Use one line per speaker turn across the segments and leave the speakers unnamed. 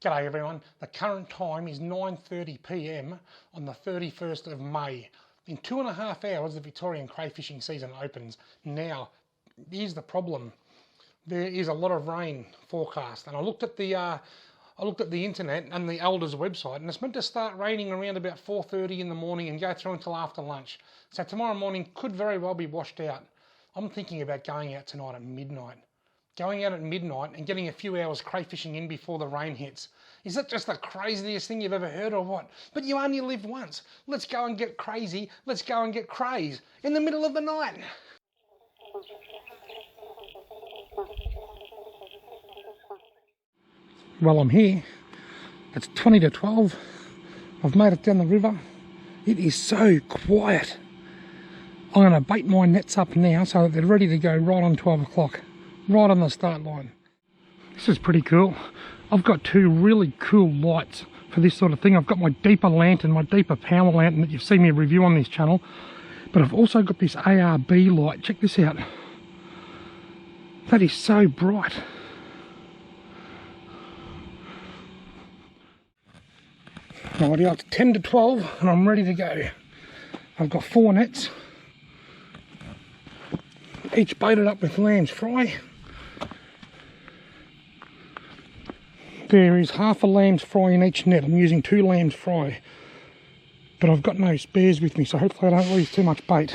G'day everyone, the current time is 9:30 p.m. on the 31st of May. In 2.5 hours the Victorian crayfishing season opens. Now, here's the problem. There is a lot of rain forecast, and I looked at the internet and the Elders website, and it's meant to start raining around about 4:30 in the morning and go through until after lunch. So tomorrow morning could very well be washed out. I'm thinking about going out tonight at midnight. Going out at midnight and getting a few hours crayfishing in before the rain hits. Is that just the craziest thing you've ever heard or what? But you only live once. Let's go and get crazy. Let's go and get craze in the middle of the night. Well, I'm here. It's 20 to 12. I've made it down the river. It is so quiet. I'm going to bait my nets up now so that they're ready to go right on 12 o'clock. Right on the start line. This is pretty cool. I've got two really cool lights for this sort of thing. I've got my deeper lantern, my deeper power lantern that you've seen me review on this channel. But I've also got this ARB light. Check this out. That is so bright. Alrighty, it's 10 to 12 and I'm ready to go. I've got 4 nets. Each baited up with lamb's fry. There is half a lamb's fry in each net. I'm using 2 lamb's fry, but I've got no spares with me, so hopefully I don't lose too much bait.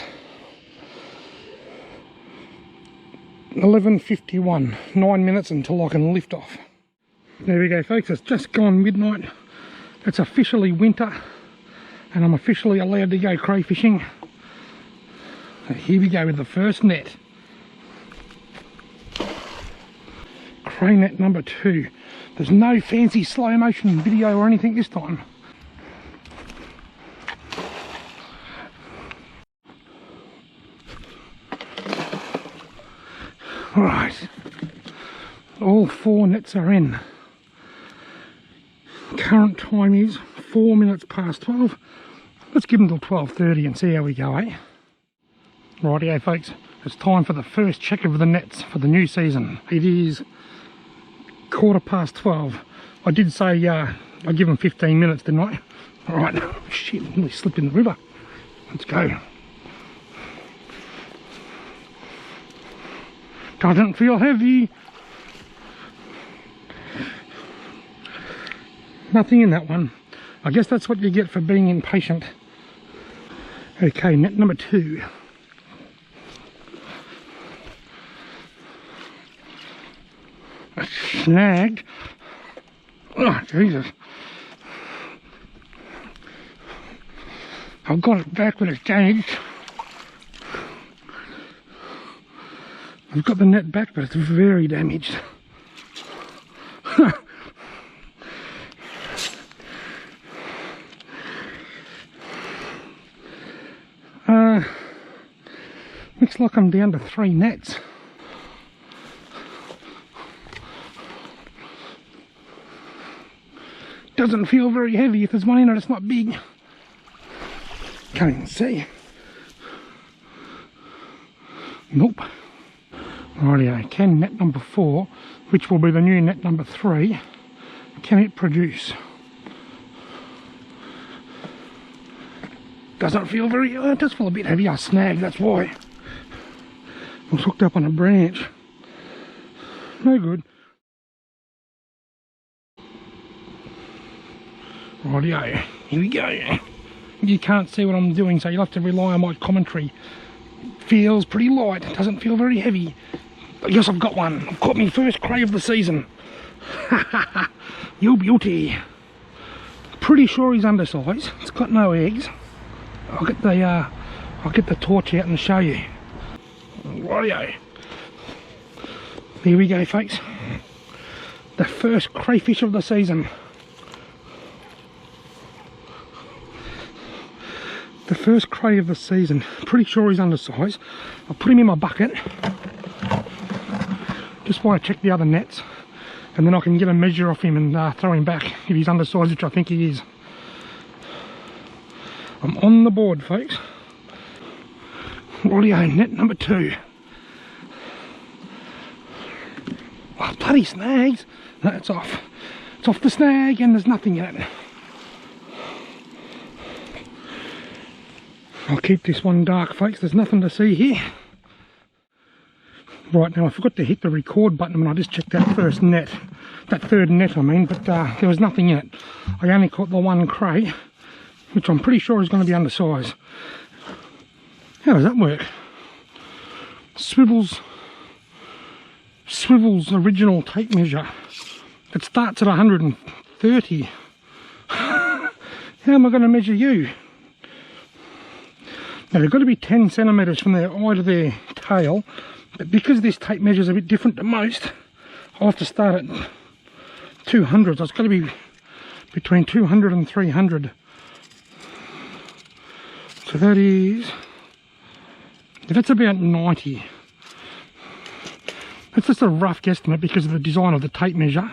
11:51, 9 minutes until I can lift off. There we go folks, it's just gone midnight. It's officially winter and I'm officially allowed to go crayfishing. So here we go with the first net. Cray net number 2. There's no fancy slow motion video or anything this time. Right, all 4 nets are in. Current time is 4 minutes past 12. Let's give them till 12:30 and see how we go, eh? Rightio folks, it's time for the first check of the nets for the new season. It is 12:15. I did say I'd give them 15 minutes, didn't I? Alright, shit, nearly slipped in the river. Let's go. Doesn't feel heavy. Nothing in that one. I guess that's what you get for being impatient. Okay, net number 2. Snagged. Oh Jesus. I've got it back, but it's damaged. I've got the net back, but it's very damaged. Looks like I'm down to 3 nets. Doesn't feel very heavy. If there's one in it, it's not big. Can't even see. Nope. Rightio, can net number 4, which will be the new net number 3, can it produce? Doesn't feel very, it does feel a bit heavy. I snagged, that's why. I was hooked up on a branch. No good. Rightio, here we go. You can't see what I'm doing, so you'll have to rely on my commentary. Feels pretty light, doesn't feel very heavy. I guess I've got one. I've caught my first cray of the season. You beauty. Pretty sure he's undersized. It's got no eggs. I'll get the torch out and show you. Rightio. Here we go folks. The first crayfish of the season. The first cray of the season. Pretty sure he's undersized. I'll put him in my bucket. Just want to check the other nets. And then I can get a measure off him and throw him back if he's undersized, which I think he is. I'm on the board folks. Rightio, net number 2. Oh, bloody snags. No, it's off. It's off the snag and there's nothing in it. I'll keep this one dark, folks. There's nothing to see here. Right, now I forgot to hit the record button when I just checked that first net. That third net, I mean, but there was nothing in it. I only caught the one cray, which I'm pretty sure is going to be undersized. How does that work? Swivel's original tape measure. It starts at 130. How am I going to measure you? Now they've got to be 10 centimetres from their eye to their tail, but because this tape measure is a bit different to most, I'll have to start at 200. So it's got to be between 200 and 300. So that is, that's about 90. That's just a rough guesstimate because of the design of the tape measure.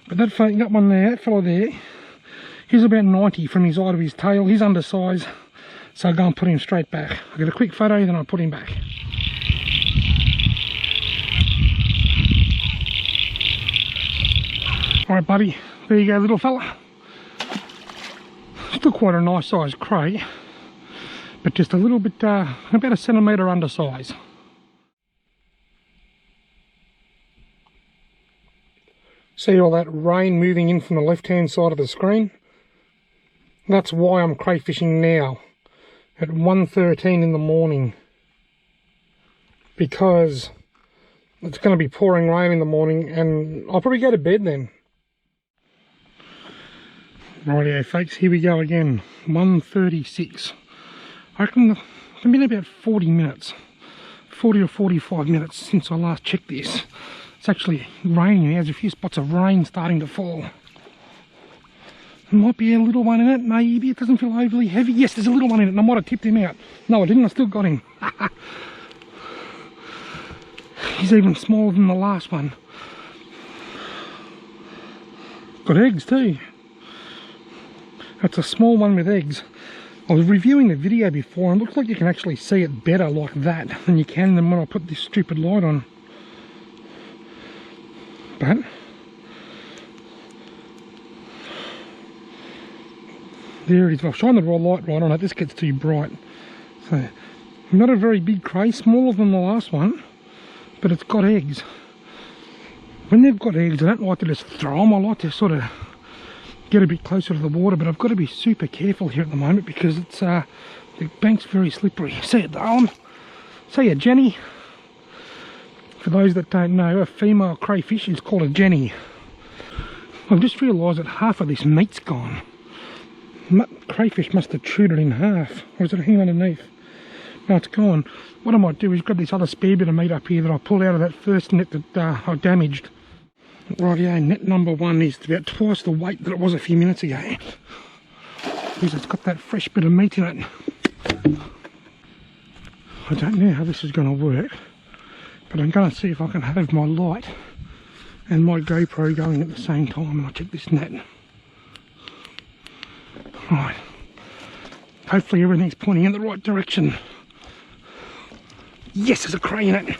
But that one there, that fellow there, he's about 90 from his eye to his tail. He's undersized, so I'll go and put him straight back. I'll get a quick photo, then I'll put him back. Alright buddy, there you go little fella. Still quite a nice sized cray, but just a little bit, about a centimetre undersize. See all that rain moving in from the left hand side of the screen? That's why I'm crayfishing now at 1:13 in the morning, because it's going to be pouring rain in the morning and I'll probably go to bed then. Rightio folks, here we go again, 1:36. I reckon it's been about 40 minutes, 40 or 45 minutes since I last checked this. It's actually raining. There's a few spots of rain starting to fall. There might be a little one in it, maybe. It doesn't feel overly heavy. Yes, there's a little one in it, and I might have tipped him out. No, I didn't. I still got him. He's even smaller than the last one. Got eggs too. That's a small one with eggs. I was reviewing the video before, and it looks like you can actually see it better like that than you can when I put this stupid light on. But there it is. I'll shine the raw light right on it. This gets too bright. So not a very big cray, smaller than the last one, but it's got eggs. When they've got eggs, I don't like to just throw them. I like to sort of get a bit closer to the water, but I've got to be super careful here at the moment because it's the bank's very slippery. See it, darling? See ya, Jenny? For those that don't know, a female crayfish is called a jenny. I've just realised that half of this meat's gone. Crayfish must have chewed it in half, or is it hanging underneath? No, it's gone. What I might do is grab this other spare bit of meat up here that I pulled out of that first net that I damaged. Rightio, net number one is about twice the weight that it was a few minutes ago. Because it's got that fresh bit of meat in it. I don't know how this is going to work, but I'm going to see if I can have my light and my GoPro going at the same time when I check this net. Right, hopefully everything's pointing in the right direction. Yes, there's a cray in it.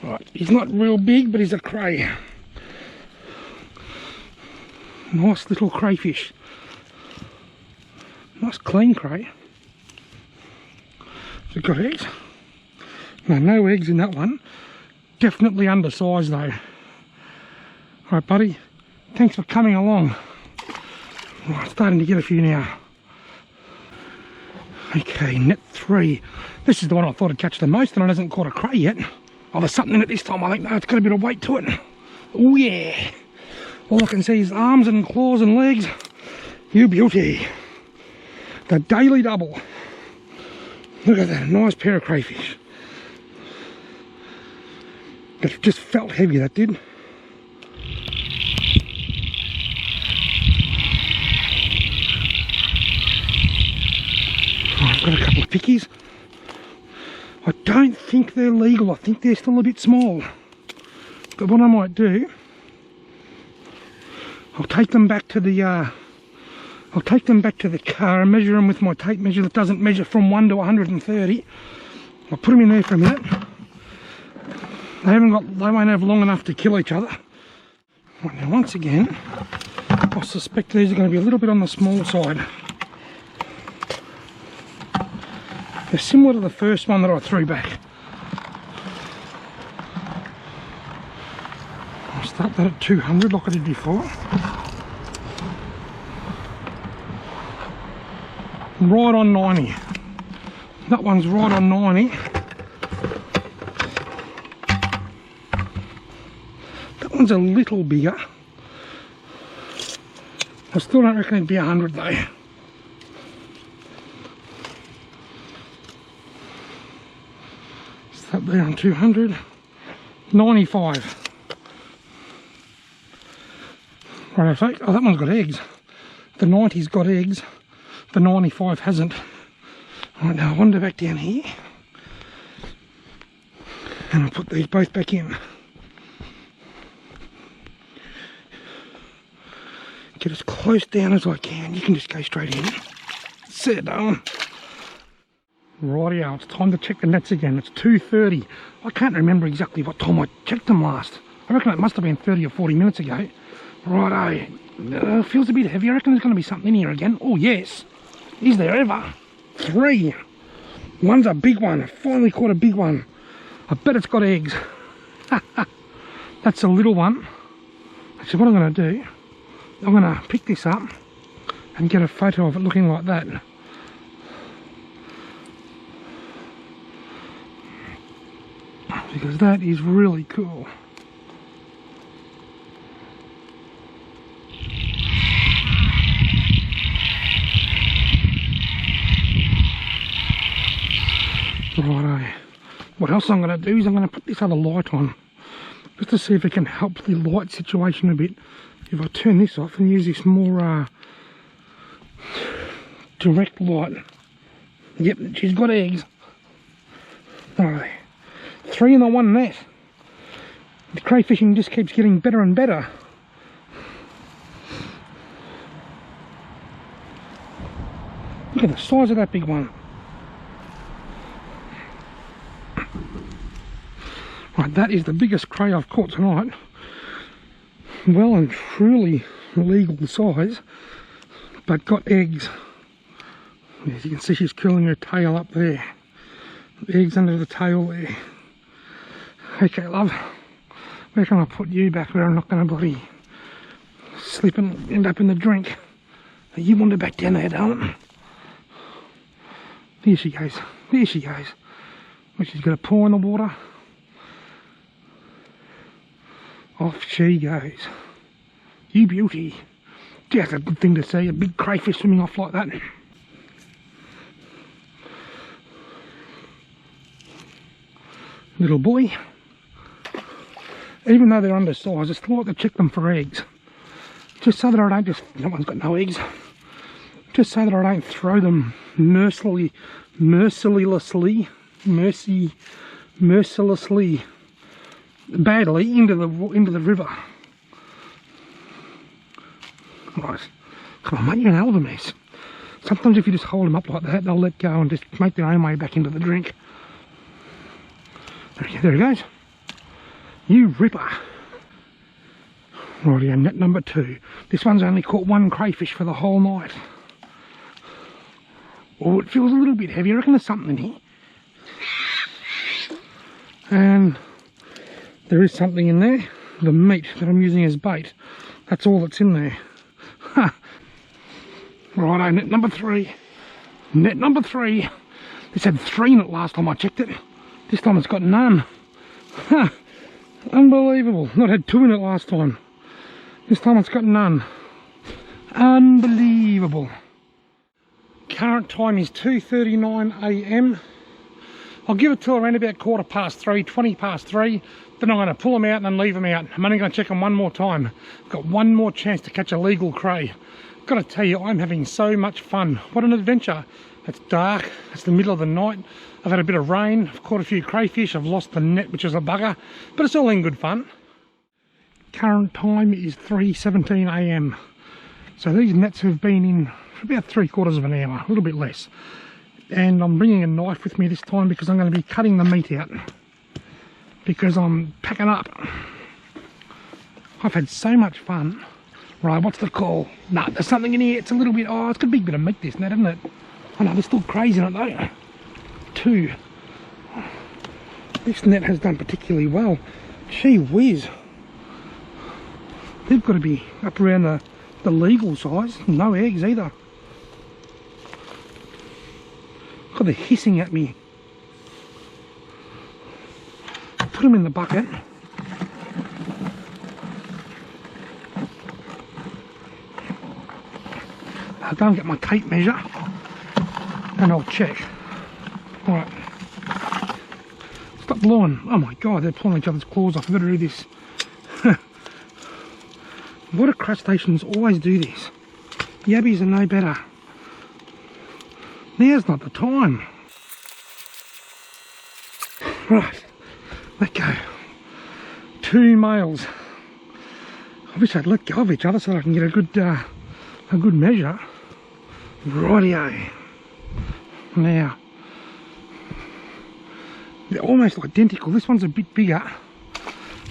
Right, he's not real big, but he's a cray. Nice little crayfish. Nice clean cray. Has it got eggs? No, no eggs in that one. Definitely undersized though. Alright buddy, thanks for coming along. Right, starting to get a few now. Okay, net 3. This is the one I thought I'd catch the most, and it hasn't caught a cray yet. Oh, there's something in it this time, I think. No, it's got a bit of weight to it. Oh yeah. All I can see is arms and claws and legs. You beauty. The daily double. Look at that, nice pair of crayfish. It just felt heavy, that did. I've got a couple of pickies. I don't think they're legal. I think they're still a bit small. But what I might do, I'll take them back to the car and measure them with my tape measure that doesn't measure from 1 to 130. I'll put them in there for a minute. They won't have long enough to kill each other. Right, now once again, I suspect these are going to be a little bit on the small side. They're similar to the first one that I threw back. I'll start that at 200 like I did before. Right on 90. That one's right on 90. That one's a little bigger. I still don't reckon it'd be 100 though. It's up there on 200. 95. Right, I think, oh, that one's got eggs. The 90's got eggs. The 95 hasn't. Right, now I wander back down here. And I'll put these both back in. Get as close down as I can. You can just go straight in. Sit down. Rightio, it's time to check the nets again. It's 2:30. I can't remember exactly what time I checked them last. I reckon it must have been 30 or 40 minutes ago. Righto. Feels a bit heavy. I reckon there's going to be something in here again. Oh yes. Is there ever? 3. One's a big one. I finally caught a big one. I bet it's got eggs. That's a little one. Actually, what I'm going to do, I'm going to pick this up and get a photo of it looking like that. Because that is really cool. Righto. What else I'm going to do is I'm going to put this other light on just to see if it can help the light situation a bit. If I turn this off and use this more direct light. Yep, she's got eggs. Alright. 3 in the one net. The crayfishing just keeps getting better and better. Look at the size of that big one. Right, that is the biggest cray I've caught tonight. Well and truly legal size, but got eggs. As you can see, she's curling her tail up there. Eggs under the tail there. Okay, love, where can I put you back where I'm not going to bloody slip and end up in the drink? You wander back down there, darling. There she goes. There she goes. Well, she's got a paw in the water. Off she goes. You beauty. Gee, that's a good thing to see, a big crayfish swimming off like that. Little boy. Even though they're undersized, I still like to check them for eggs. Just so that I don't just, that one's got no eggs. Just so that I don't throw them mercilessly badly into the river. Right, come on mate, you're an hell of a mess. Sometimes if you just hold them up like that, they'll let go and just make their own way back into the drink. There he goes. You ripper. Rightio, net number 2. This one's only caught 1 crayfish for the whole night. Oh, it feels a little bit heavy. I reckon there's something in here. And there is something in there. The meat that I'm using as bait. That's all that's in there. Righto, net number 3. Net number 3. This had 3 in it last time I checked it. This time it's got none. Unbelievable. Not had 2 in it last time. This time it's got none. Unbelievable. Current time is 2:39 AM. I'll give it till around about 3:15, 20 past 3. Then I'm going to pull them out and then leave them out. I'm only going to check them one more time. Got one more chance to catch a legal cray. Got to tell you, I'm having so much fun. What an adventure. It's dark. It's the middle of the night. I've had a bit of rain. I've caught a few crayfish. I've lost the net, which is a bugger. But it's all in good fun. Current time is 3:17 AM. So these nets have been in for about 3/4 of an hour, a little bit less. And I'm bringing a knife with me this time because I'm going to be cutting the meat out. Because I'm packing up. I've had so much fun Right, what's the call? Nah, there's something in here. It's a little bit, oh, it's got a big bit of meat, this net, isn't it? I know, there's still crazy in it though. 2. This net has done particularly well. Gee whiz. They've got to be up around the legal size. No eggs either. God, they're hissing at me. Put them in the bucket. I'll go and get my tape measure and I'll check. Alright. Stop blowing. Oh my god, they're pulling each other's claws off. I've got to do this. Water crustaceans always do this. Yabbies are no better. Now's not the time. Right, let go. 2 males. I wish I'd let go of each other so I can get a good measure. Rightio. Now, they're almost identical. This one's a bit bigger.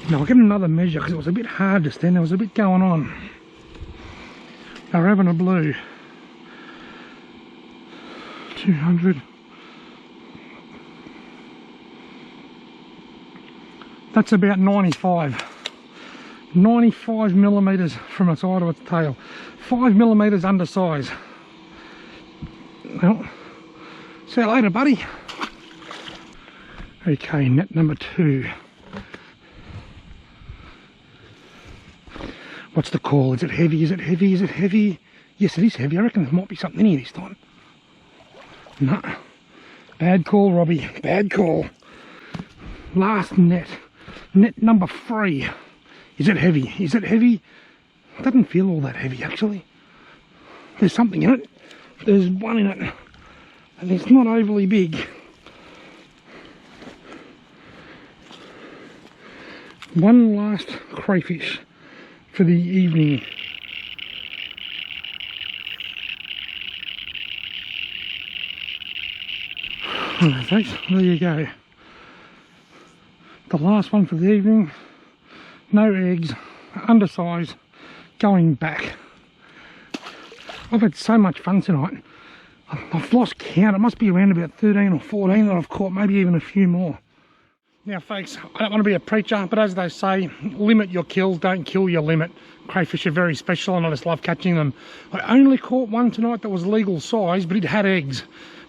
Now I'll get another measure because it was a bit hard just then. There was a bit going on. They were having a blue. 200. That's about 95. 95 millimeters from its eye to its tail. 5 millimeters undersize. Well, see you later, buddy. Okay, net number 2. What's the call? Is it heavy? Is it heavy? Is it heavy? Yes, it is heavy. I reckon there might be something in here this time. No. Bad call, Robbie. Bad call. Last net. Net number 3. Is it heavy? Is it heavy? It doesn't feel all that heavy, actually. There's something in it. There's one in it. And it's not overly big. One last crayfish for the evening. Alright folks, there you go. The last one for the evening. No eggs, undersized, going back. I've had so much fun tonight. I've lost count. It must be around about 13 or 14 that I've caught, maybe even a few more. Now folks, I don't want to be a preacher, but as they say, limit your kills, don't kill your limit. Crayfish are very special and I just love catching them. I only caught one tonight that was legal size, but it had eggs.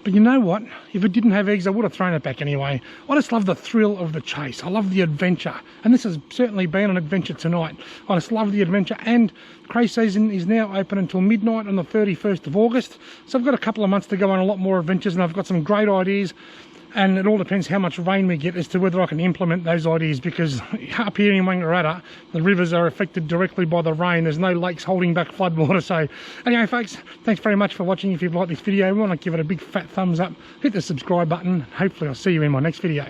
But you know what? If it didn't have eggs, I would have thrown it back anyway. I just love the thrill of the chase. I love the adventure. And this has certainly been an adventure tonight. I just love the adventure. And cray season is now open until midnight on the 31st of August. So I've got a couple of months to go on a lot more adventures and I've got some great ideas. And it all depends how much rain we get as to whether I can implement those ideas, because up here in Wangaratta, the rivers are affected directly by the rain. There's no lakes holding back floodwater. So anyway folks, thanks very much for watching. If you've liked this video, you want to give it a big fat thumbs up, hit the subscribe button. Hopefully I'll see you in my next video.